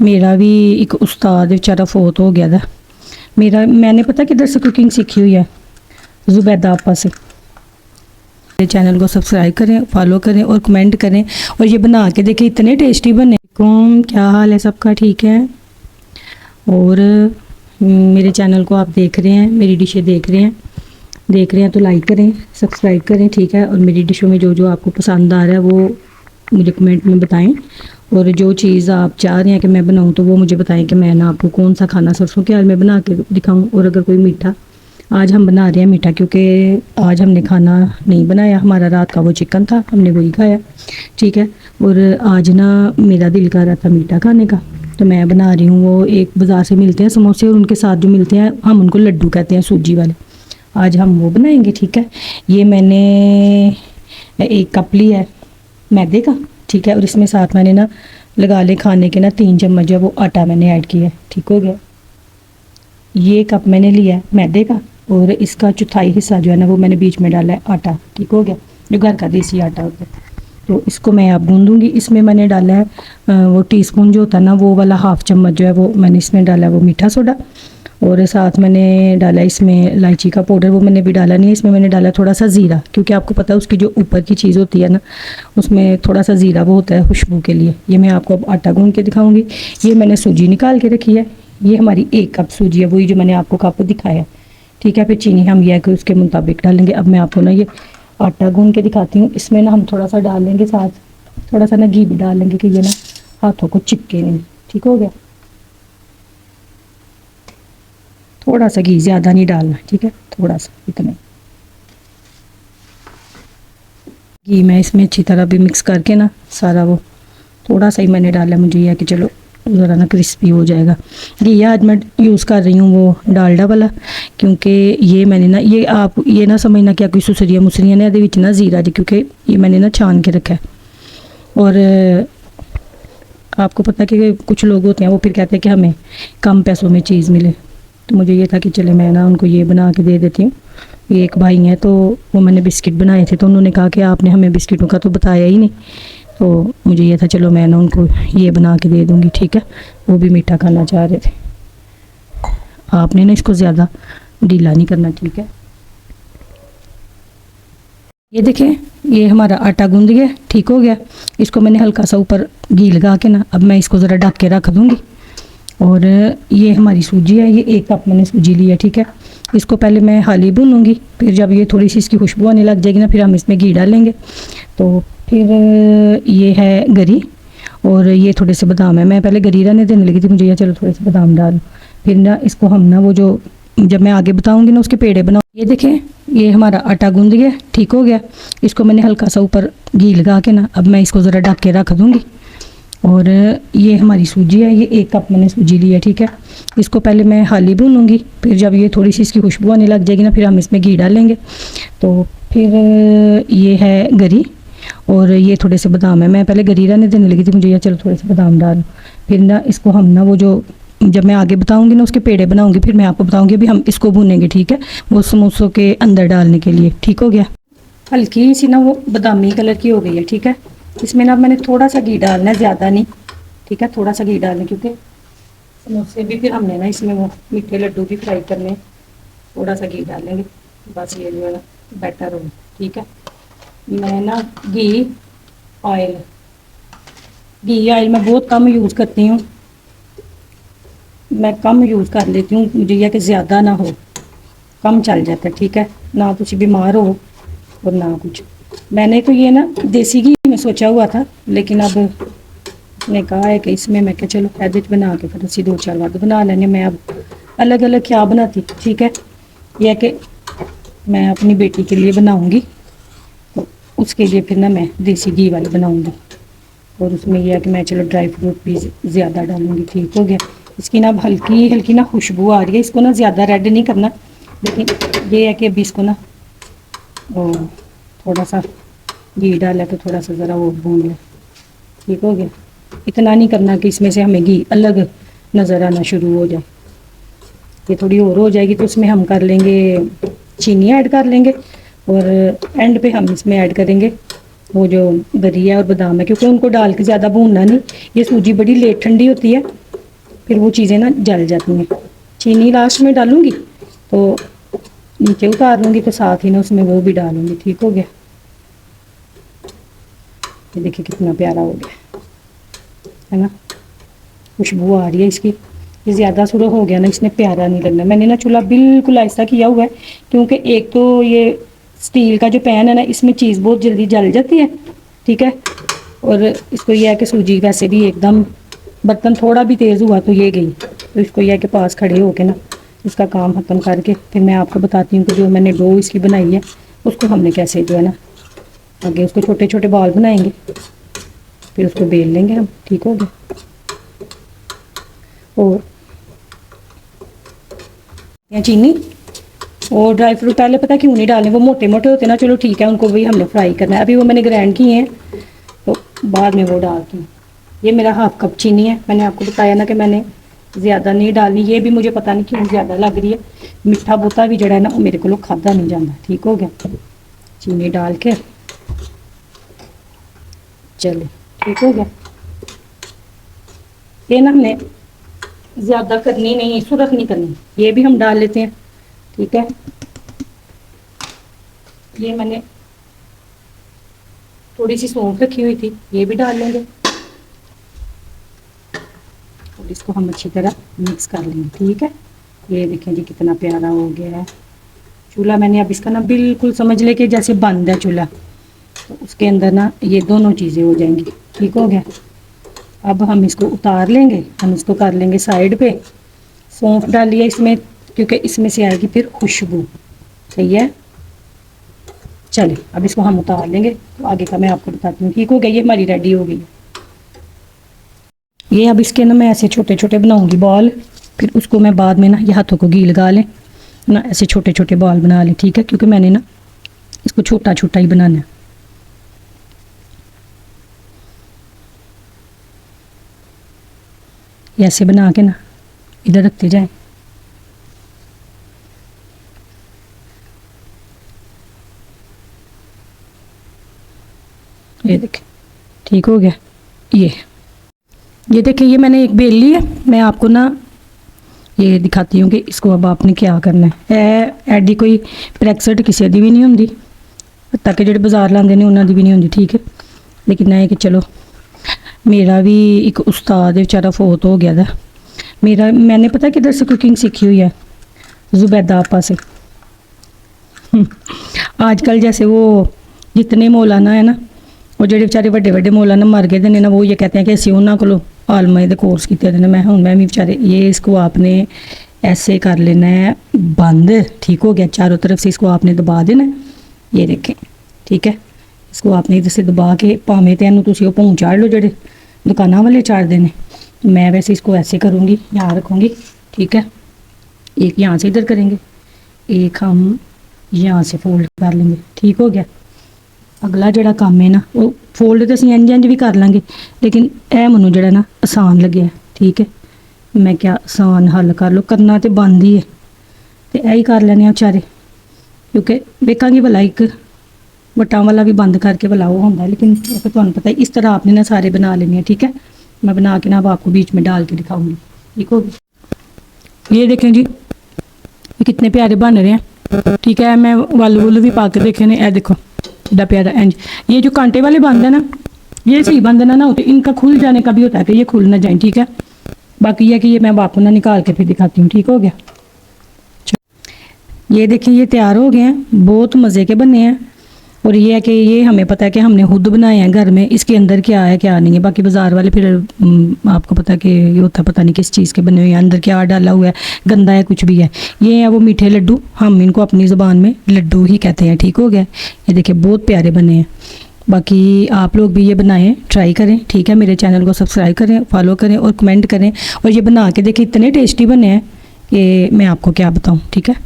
मेरा भी एक उस्ताद बेचारा फोत हो गया था। मैंने पता किधर से कुकिंग सीखी हुई है, जुबैदा आपा से। मेरे चैनल को सब्सक्राइब करें, फॉलो करें और कमेंट करें और ये बना के देखें, इतने टेस्टी बने। क्या हाल है सबका, ठीक है? और मेरे चैनल को आप देख रहे हैं, मेरी डिशें देख रहे हैं तो लाइक करें, सब्सक्राइब करें, ठीक है? और मेरी डिशों में जो जो आपको पसंद आ रहा है वो मुझे कमेंट में बताएं। और जो चीज़ आप चाह रहे हैं कि मैं बनाऊं तो वो मुझे बताएं कि मैं ना आपको कौन सा खाना सरसों के आल में बना के दिखाऊं। और अगर कोई मीठा, आज हम बना रहे हैं मीठा, क्योंकि आज हमने खाना नहीं बनाया, हमारा रात का वो चिकन था, हमने वही खाया, ठीक है? और आज ना मेरा दिल कर रहा था मीठा खाने का, तो मैं बना रही हूँ। वो एक बाज़ार से मिलते हैं समोसे, और उनके साथ जो मिलते हैं हम उनको लड्डू कहते हैं, सूजी वाले। आज हम वो बनाएंगे, ठीक है? ये मैंने 1 कप लिया है मैदे का, ठीक है? और इसमें साथ मैंने ना लगा ले खाने के ना 3 चम्मच जो वो आटा मैंने ऐड किया है, ठीक हो गया? ये कप मैंने लिया है मैदे का, और इसका चौथाई हिस्सा जो है ना वो मैंने बीच में डाला है आटा, ठीक हो गया? जो घर का देसी आटा होता है, तो इसको मैं अब गूंदूंगी। इसमें मैंने डाला है वो टीस्पून जो होता है ना, वो वाला हाफ चम्मच जो है वो मैंने इसमें डाला है वो मीठा सोडा। और साथ मैंने डाला इसमें इलायची का पाउडर, वो मैंने भी डाला नहीं है। इसमें मैंने डाला थोड़ा सा ज़ीरा, क्योंकि आपको पता है उसकी जो ऊपर की चीज़ होती है ना, उसमें थोड़ा सा ज़ीरा वो होता है खुशबू के लिए। ये मैं आपको अब आटा गूंद के दिखाऊंगी। ये मैंने सूजी निकाल के रखी है, ये हमारी 1 कप सूजी है, वही जो मैंने आपको कप दिखाया, ठीक है? फिर चीनी हम यह कि उसके मुताबिक डालेंगे। अब मैं आपको ना ये आटा गूंद के दिखाती हूँ। इसमें ना हम थोड़ा सा डाल लेंगे, साथ थोड़ा सा ना घी भी डाल लेंगे कि ये ना हाथों को चिपके नहीं, ठीक हो गया? थोड़ा सा घी, ज़्यादा नहीं डालना, ठीक है? थोड़ा सा, इतना घी मैं इसमें अच्छी तरह भी मिक्स करके ना सारा वो थोड़ा सा ही मैंने डाला। मुझे यह कि चलो ज़रा ना क्रिस्पी हो जाएगा। घी आज मैं यूज़ कर रही हूँ वो डालडा वाला, क्योंकि ये मैंने ना ये आप ये ना समझना क्या कोई सुसरियाँ मुसरियाँ ने ये ना ज़ीरा जी, क्योंकि ये मैंने ना छान के रखा है। और आपको पता है कि कुछ लोग होते हैं वो फिर कहते हैं कि हमें कम पैसों में चीज़ मिले, तो मुझे ये था कि चले मैं ना उनको ये बना के दे देती हूँ। ये एक भाई हैं, तो वो मैंने बिस्किट बनाए थे, तो उन्होंने कहा कि आपने हमें बिस्किटों का तो बताया ही नहीं, तो मुझे ये था चलो मैं ना उनको ये बना के दे दूँगी, ठीक है? वो भी मीठा खाना चाह रहे थे। आपने ना इसको ज़्यादा ढीला नहीं करना, ठीक है? ये देखें, ये हमारा आटा गूंद गया, ठीक हो गया? इसको मैंने हल्का सा ऊपर घी लगा के ना अब मैं इसको ज़रा ढक के रख दूँगी। और ये हमारी सूजी है, ये 1 कप मैंने सूजी ली है, ठीक है? इसको पहले मैं हाली भूनूंगी, फिर जब ये थोड़ी सी इसकी खुशबू आने लग जाएगी ना, फिर हम इसमें घी डालेंगे। तो फिर ये है गरी, और ये थोड़े से बादाम है। मैं पहले गरी रहने देने लगी थी, मुझे ये चलो थोड़े से बादाम डाल। फिर ना इसको हम ना वो जो जब मैं आगे बताऊंगी ना उसके पेड़े बनाओ। ये देखें, ये हमारा आटा गूंद गया, ठीक हो गया? इसको मैंने हल्का सा ऊपर घी लगा के ना अब मैं इसको ज़रा ढक के रख दूँगी। और ये हमारी सूजी है, ये 1 कप मैंने सूजी ली है, ठीक है? इसको पहले मैं हाली भूनूंगी, फिर जब ये थोड़ी सी इसकी खुशबू आने लग जाएगी ना, फिर हम इसमें घी डालेंगे। तो फिर ये है गरी, और ये थोड़े से बादाम है। मैं पहले गरी रहने देने लगी थी, मुझे ये चलो थोड़े से बादाम डाल। फिर ना इसको हम ना वो जो जब मैं आगे बताऊंगी ना उसके पेड़े बनाऊंगी, फिर मैं आपको बताऊंगी। अभी हम इसको भूनेंगे, ठीक है? वो समोसों के अंदर डालने के लिए, ठीक हो गया? हल्की सी ना वो बादामी कलर की हो गई है, ठीक है? इसमें ना मैंने थोड़ा सा घी डालना है, ज़्यादा नहीं, ठीक है? थोड़ा सा घी डालना, क्योंकि समोसे भी फिर हमने ना इसमें वो मीठे लड्डू भी फ्राई करने, थोड़ा सा घी डालेंगे, बस ये जो है ना बेटर हो, ठीक है? मैं ना घी ऑयल मैं बहुत कम यूज़ करती हूँ, मैं कम यूज़ कर लेती हूँ। मुझे यह कि ज़्यादा ना हो, कम चल जाता है, ठीक है? ना कुछ बीमार हो और ना कुछ। मैंने तो ये ना देसी घी में सोचा हुआ था, लेकिन अब ने कहा है कि इसमें मैं क्या चलो एडिट बना के फिर उसी 2-4 बार बना लेंगे। मैं अब अलग अलग क्या बनाती, ठीक है? यह कि मैं अपनी बेटी के लिए बनाऊंगी, तो उसके लिए फिर ना मैं देसी घी वाली बनाऊंगी। और उसमें यह है कि मैं चलो ड्राई फ्रूट भी ज़्यादा डालूंगी, ठीक हो गया? इसकी ना अब हल्की हल्की ना खुशबू आ रही है। इसको ना ज़्यादा रेड नहीं करना, लेकिन ये है कि अभी इसको ना थोड़ा सा घी डाला तो थोड़ा सा ज़रा वो भून ले, ठीक हो गया? इतना नहीं करना कि इसमें से हमें घी अलग नज़र आना शुरू हो जाए। ये थोड़ी और हो जाएगी तो उसमें हम कर लेंगे चीनी ऐड कर लेंगे, और एंड पे हम इसमें ऐड करेंगे वो जो गरी है और बादाम है, क्योंकि उनको डाल के ज़्यादा भूनना नहीं। ये सूजी बड़ी लेट ठंडी होती है, फिर वो चीज़ें ना जल जाती हैं। चीनी लास्ट में डालूँगी तो नीचे उतार लूँगी, तो साथ ही ना उसमें वो भी डालूँगी। ठीक हो गया। ये देखिए कितना प्यारा हो गया है ना, खुशबू आ रही है इसकी। ये ज़्यादा सुरख हो गया ना, इसने प्यारा नहीं लगना। मैंने ना चूल्हा बिल्कुल ऐसा किया हुआ है, क्योंकि एक तो ये स्टील का जो पैन है ना, इसमें चीज़ बहुत जल्दी जल जाती है। ठीक है, और इसको यह है कि सूजी वैसे भी एकदम, बर्तन थोड़ा भी तेज़ हुआ तो ये गई। तो इसको यह है कि पास खड़े होके ना इसका काम ख़त्म करके फिर मैं आपको बताती हूँ कि जो मैंने डो इसकी बनाई है उसको हमने कैसे जो है ना आगे उसको छोटे छोटे बॉल बनाएंगे, फिर उसको बेल लेंगे हम। ठीक हो गया। और चीनी और ड्राई फ्रूट पहले पता क्यों नहीं डालने, वो मोटे मोटे होते ना, चलो ठीक है, उनको भी हमने फ्राई करना है। अभी वो मैंने ग्राइंड किए हैं तो बाद में वो डालती हूँ। ये मेरा हाफ कप चीनी है, मैंने आपको बताया ना कि मैंने ज़्यादा नहीं डालनी। ये भी मुझे पता नहीं क्यों ज़्यादा लग रही है, मीठा बोता भी जड़ा है ना वो मेरे को खादा नहीं जाता। ठीक हो गया। चीनी डाल के चलो ठीक हो गया। ये ना हमने ज़्यादा करनी नहीं, सुरख नहीं करनी, ये भी हम डाल लेते हैं। ठीक है, ये मैंने थोड़ी सी सौंफ रखी हुई थी, ये भी डाल लेंगे और इसको हम अच्छी तरह मिक्स कर लेंगे। ठीक है, ये देखें जी कितना प्यारा हो गया है चूल्हा। मैंने अब इसका ना बिल्कुल समझ ले कि जैसे बंद है चूल्हा, तो उसके अंदर ना ये दोनों चीज़ें हो जाएंगी। ठीक हो गया। अब हम इसको उतार लेंगे, हम इसको कर लेंगे साइड पे। सौंफ डालिए इसमें, क्योंकि इसमें से आएगी फिर खुशबू। सही है, चले अब इसको हम उतार लेंगे, तो आगे का मैं आपको बताती हूँ। ठीक हो गया, ये हमारी रेडी हो गई है। ये अब इसके ना मैं ऐसे छोटे छोटे बनाऊंगी बॉल, फिर उसको मैं बाद में ना ये हाथों को घी लगा लें ना, ऐसे छोटे छोटे बॉल बना लें। ठीक है, क्योंकि मैंने ना इसको छोटा छोटा ही बनाना है। ऐसे बना के ना इधर रखते जाएं। ये देखें ठीक हो गया। ये देखिए, ये मैंने एक बेल ली है। मैं आपको ना ये दिखाती हूँ कि इसको अब आपने क्या करना है। एडी कोई प्रैक्सट किसी दी भी नहीं होंगी, ताकि जो बाजार लाते हैं उन्होंने भी नहीं होंगी। ठीक है, लेकिन है कि चलो मेरा भी एक उस्ताद बेचारा फोत हो गया था। मैंने पता किधर से कुकिंग सीखी हुई है, जुबैदा आपा से। आजकल जैसे वो जितने मौलाना है ना, वो जो बेचारे बड़े बड़े मौलाना मर गए थे ना, वो ये कहते हैं कि असं उन्होंने को आलमा के कोर्स किए थे। मैं भी बेचारे, ये इसको आपने ऐसे कर लेना है बंद। ठीक हो गया, चारों तरफ से इसको आपने दबा देना है। ये देखें, ठीक है, इसको आपने इधर से दबा के भावें तेन तुम भूं चाड़ लो, जो दुकाना वाले चाड़ते हैं। मैं वैसे इसको ऐसे करूँगी, यहाँ रखूँगी। ठीक है, एक यहाँ से इधर करेंगे, एक हम यहाँ से फोल्ड कर लेंगे। ठीक हो गया। अगला जड़ा काम है ना, वो फोल्ड तो असं इंज भी कर लेंगे, लेकिन यह मैनू जड़ा ना आसान लगे। ठीक है, मैं क्या आसान हल कर लो, करना तो बंद ही है, तो यही कर लेने बेचारे, क्योंकि देखा भला एक वटां वाला भी बंद करके भला वो होंगे, लेकिन तुम पता है इस तरह आपने ना सारे बना लेने हैं। ठीक है, मैं बना के ना अब आपको बीच में डाल के दिखाऊंगी। ठीक होगी। ये देखें जी, ये कितने प्यारे बन रहे हैं। ठीक है, मैं वालू वुलू भी पा के देखे ने, देखो बड़ा प्यारा इंज। ये जो कांटे वाले बंद है ना, ये सही बंद ना होते, इनका खुल जाने का भी होता है कि ये खुल ना जाए। ठीक है, बाकी ये कि ये मैं आपको ना निकाल के फिर दिखाती हूँ। ठीक हो गया। ये देखिए, ये तैयार हो गए हैं, बहुत मज़े के बने हैं। और ये है कि ये हमें पता है कि हमने खुद बनाए हैं घर में, इसके अंदर क्या है क्या नहीं है। बाकी बाज़ार वाले फिर आपको पता है कि ये होता पता नहीं किस चीज़ के बने हुए हैं, अंदर क्या डाला हुआ है, गंदा है कुछ भी है। ये है वो मीठे लड्डू, हम इनको अपनी ज़ुबान में लड्डू ही कहते हैं। ठीक हो गया। ये देखिए बहुत प्यारे बने हैं। बाकी आप लोग भी ये बनाएं, ट्राई करें। ठीक है, मेरे चैनल को सब्सक्राइब करें, फॉलो करें और कमेंट करें। और ये बना के देखिए, इतने टेस्टी बने हैं कि मैं आपको क्या बताऊँ। ठीक है।